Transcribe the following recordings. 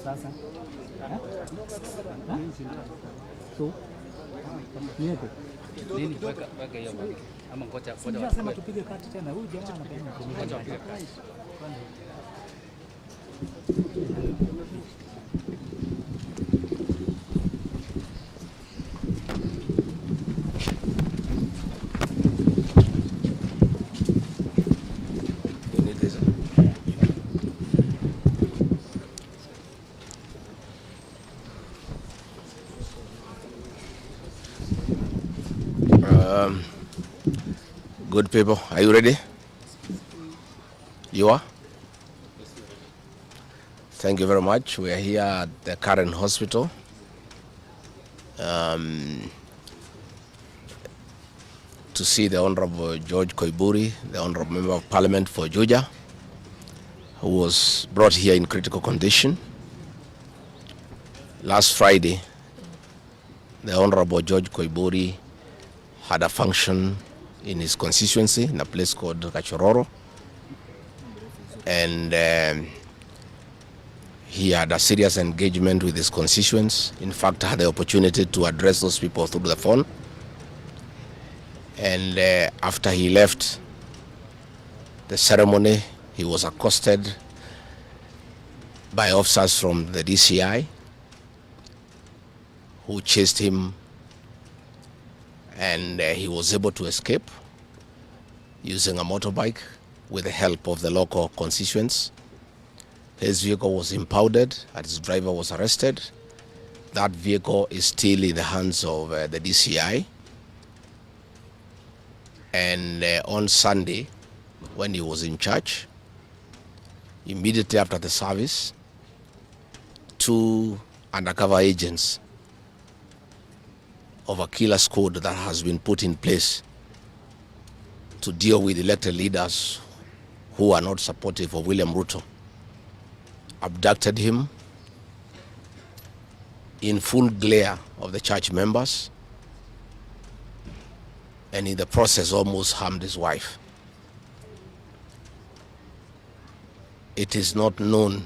Sasa. So. Niete. Nini weka hiyo bwana? Ama ngoja sema tupige kati tena. Huyu jamaa anapenda ngoja wapige kati. Good people, are you ready? You are? Thank you very much. We are here at the current hospital. To see the Honorable George Koimburi, the Honorable Member of Parliament for Juja, who was brought here in critical condition. Last Friday, the Honorable George Koimburi had a function in his constituency in a place called Kachororo, and he had a serious engagement with his constituents. In fact, had the opportunity to address those people through the phone. And after he left the ceremony, he was accosted by officers from the DCI who chased him, and he was able to escape using a motorbike with the help of the local constituents. His vehicle was impounded and his driver was arrested. That vehicle is still in the hands of the DCI. And on Sunday, when he was in church, immediately after the service, 2 undercover agents of a killer squad that has been put in place to deal with elected leaders who are not supportive of William Ruto abducted him in full glare of the church members, and in the process almost harmed his wife. It is not known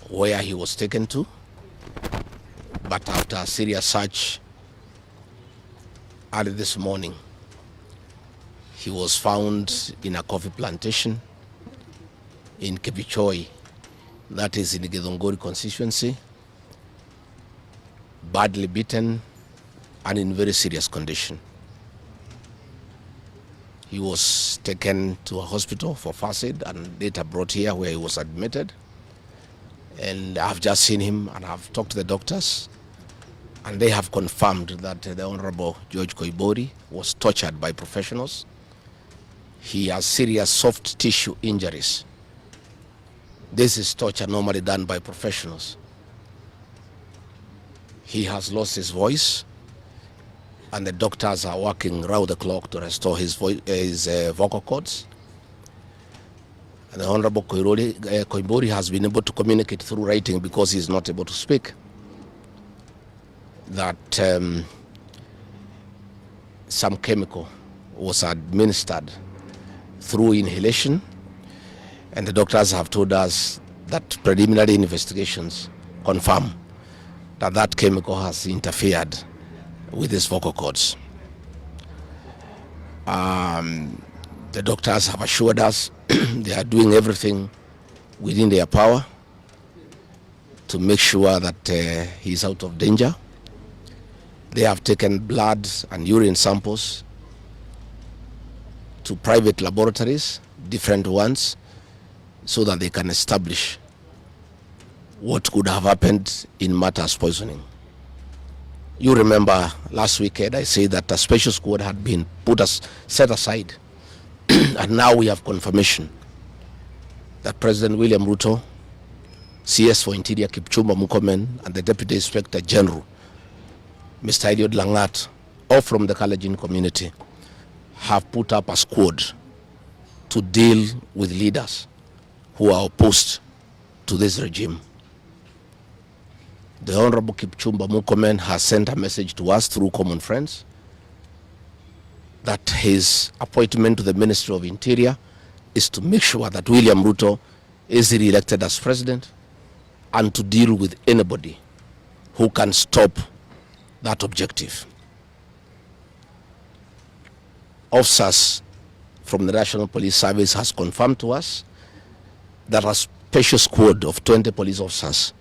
where he was taken to, but after a serious search early this morning, he was found in a coffee plantation in Kibichoi, that is in the Githunguri constituency, badly beaten and in very serious condition. He was taken to a hospital for first aid and later brought here where he was admitted. And I've just seen him and I've talked to the doctors, and they have confirmed that the Honorable George Koimburi was tortured by professionals. He has serious soft tissue injuries. This is torture normally done by professionals. He has lost his voice, and the doctors are working round the clock to restore his vocal cords. And the Honorable Koimburi has been able to communicate through writing, because he is not able to speak, that some chemical was administered through inhalation, and the doctors have told us that preliminary investigations confirm that that chemical has interfered with his vocal cords. The doctors have assured us they are doing everything within their power to make sure that he is out of danger. They have taken blood and urine samples to private laboratories, different ones, so that they can establish what could have happened in matters poisoning. You remember last weekend I said that a special squad had been set aside and now we have confirmation that President William Ruto, CS for Interior Kipchumba Murkomen, and the Deputy Inspector General, Mr. Eliud Langat, all from the Kalenjin community, have put up a squad to deal with leaders who are opposed to this regime. The Honorable Kipchumba Murkomen has sent a message to us through common friends that his appointment to the Ministry of Interior is to make sure that William Ruto is re-elected as president and to deal with anybody who can stop that objective. Officers from the National Police Service has confirmed to us that a special squad of 20 police officers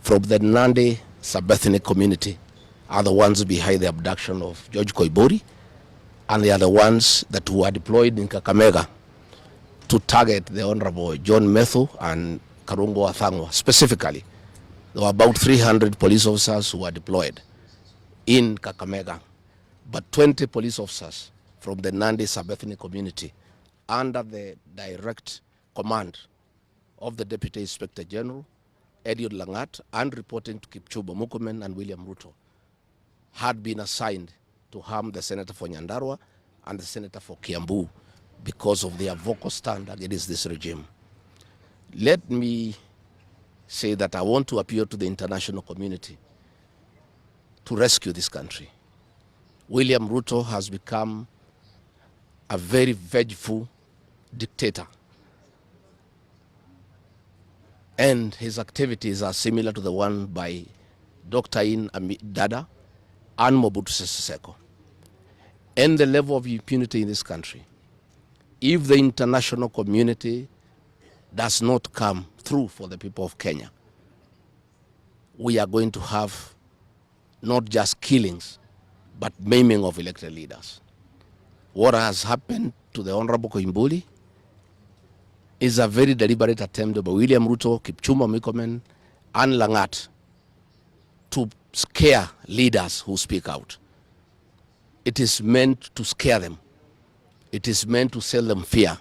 from the Nandi sub-ethnic community are the ones behind the abduction of George Koimburi, and they are the ones that were deployed in Kakamega to target the Honorable John Methu and Karungo Athangwa. Specifically, there were about 300 police officers who were deployed in Kakamega, but 20 police officers from the Nandi sub-ethnic community under the direct command of the Deputy Inspector General, Eliud Langat, and reporting to Kipchumba Murkomen and William Ruto, had been assigned to harm the Senator for Nyandarua and the Senator for Kiambu because of their vocal stand against this regime. Let me say that I want to appeal to the international community to rescue this country. William Ruto has become a very vengeful dictator, and his activities are similar to the one by Dr. In Dada and Mobutu Sese Seko. And the level of impunity in this country, if the international community does not come through for the people of Kenya, we are going to have not just killings, but maiming of elected leaders. What has happened to the Honorable Koimburi is a very deliberate attempt by William Ruto, Kipchumba Murkomen, and Langat to scare leaders who speak out. It is meant to scare them. It is meant to sell them fear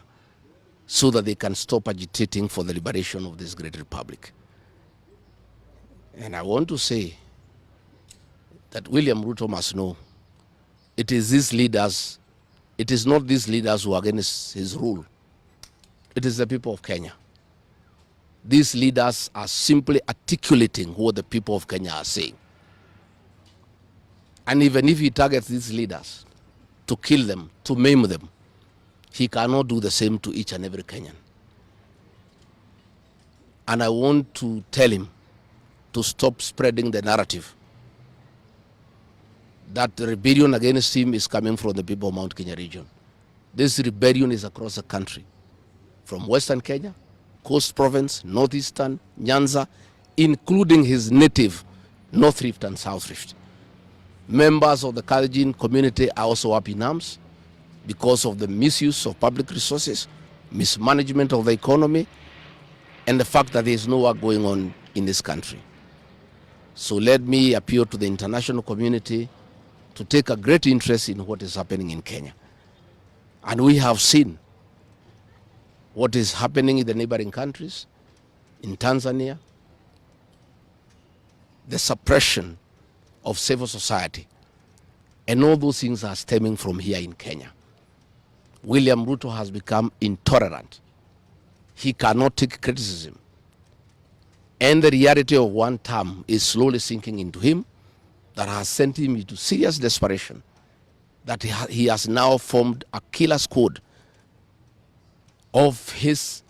so that they can stop agitating for the liberation of this great republic. And I want to say that William Ruto must know it is these leaders, it is not these leaders who are against his rule. It is the people of Kenya. These leaders are simply articulating what the people of Kenya are saying. And even if he targets these leaders to kill them, to maim them, he cannot do the same to each and every Kenyan. And I want to tell him to stop spreading the narrative that the rebellion against him is coming from the people of Mount Kenya region. This rebellion is across the country, from Western Kenya, Coast Province, Northeastern, Nyanza, including his native North Rift and South Rift. Members of the Kalenjin community are also up in arms because of the misuse of public resources, mismanagement of the economy, and the fact that there is no work going on in this country. So let me appeal to the international community to take a great interest in what is happening in Kenya. And we have seen what is happening in the neighboring countries, in Tanzania, the suppression of civil society. And all those things are stemming from here in Kenya. William Ruto has become intolerant. He cannot take criticism. And the reality of one term is slowly sinking into him, that has sent him into serious desperation, that he has now formed a killer squad of his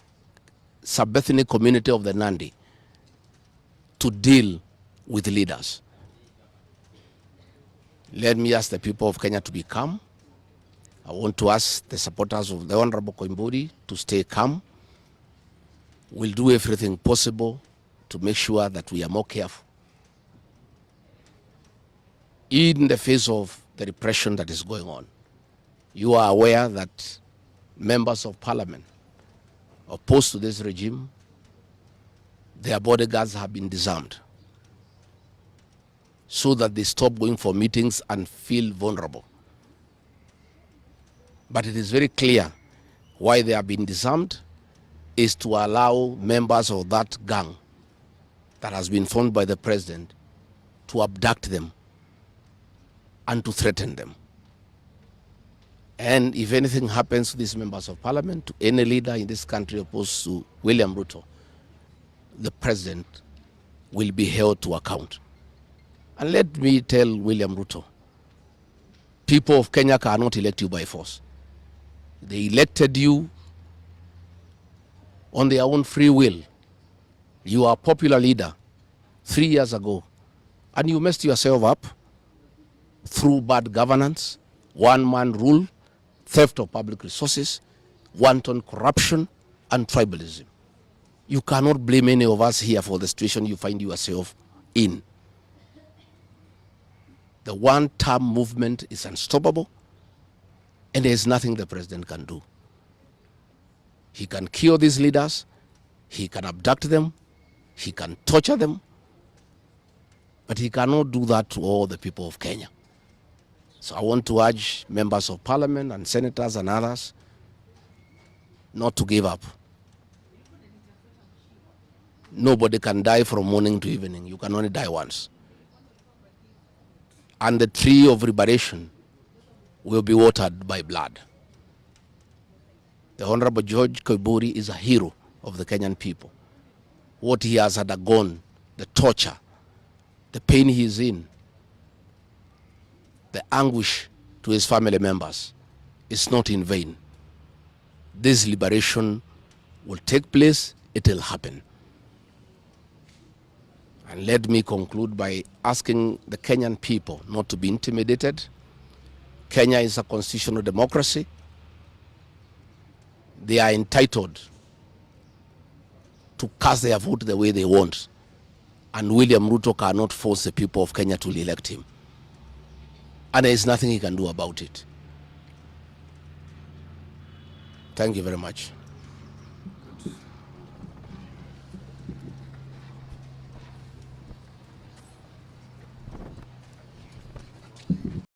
sub-ethnic community of the Nandi to deal with leaders. Let me ask the people of Kenya to be calm. I want to ask the supporters of the Honorable Koimburi to stay calm. We'll do everything possible to make sure that we are more careful in the face of the repression that is going on. You are aware that members of parliament opposed to this regime, their bodyguards have been disarmed so that they stop going for meetings and feel vulnerable. But it is very clear why they have been disarmed is to allow members of that gang that has been formed by the president to abduct them and to threaten them. And if anything happens to these members of parliament, to any leader in this country opposed to William Ruto, the president will be held to account. And let me tell William Ruto, people of Kenya cannot elect you by force. They elected you on their own free will. You are a popular leader 3 years ago, and you messed yourself up through bad governance, one-man rule, theft of public resources, wanton corruption, and tribalism. You cannot blame any of us here for the situation you find yourself in. The one-term movement is unstoppable, and there is nothing the president can do. He can kill these leaders, he can abduct them, he can torture them, but he cannot do that to all the people of Kenya. So I want to urge members of parliament and senators and others not to give up. Nobody can die from morning to evening. You can only die once. And the tree of liberation will be watered by blood. The Honorable George Koimburi is a hero of the Kenyan people. What he has undergone, the torture, the pain he is in, the anguish to his family members is not in vain. This liberation will take place, it will happen. And let me conclude by asking the Kenyan people not to be intimidated. Kenya is a constitutional democracy. They are entitled to cast their vote the way they want. And William Ruto cannot force the people of Kenya to elect him. And there is nothing he can do about it. Thank you very much.